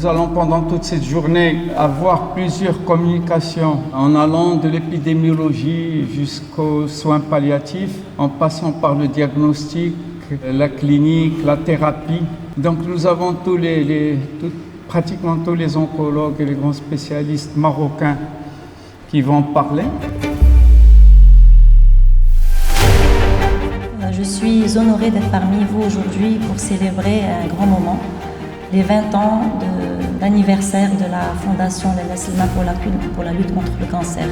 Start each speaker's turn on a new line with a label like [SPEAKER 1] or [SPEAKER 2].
[SPEAKER 1] Nous allons pendant toute cette journée avoir plusieurs communications en allant de l'épidémiologie jusqu'aux soins palliatifs, en passant par le diagnostic, la clinique, la thérapie. Donc nous avons pratiquement tous les oncologues et les grands spécialistes marocains qui vont parler.
[SPEAKER 2] Je suis honorée d'être parmi vous aujourd'hui pour célébrer un grand moment, les 20 ans d'anniversaire de la Fondation Lalla Selma pour la lutte contre le cancer.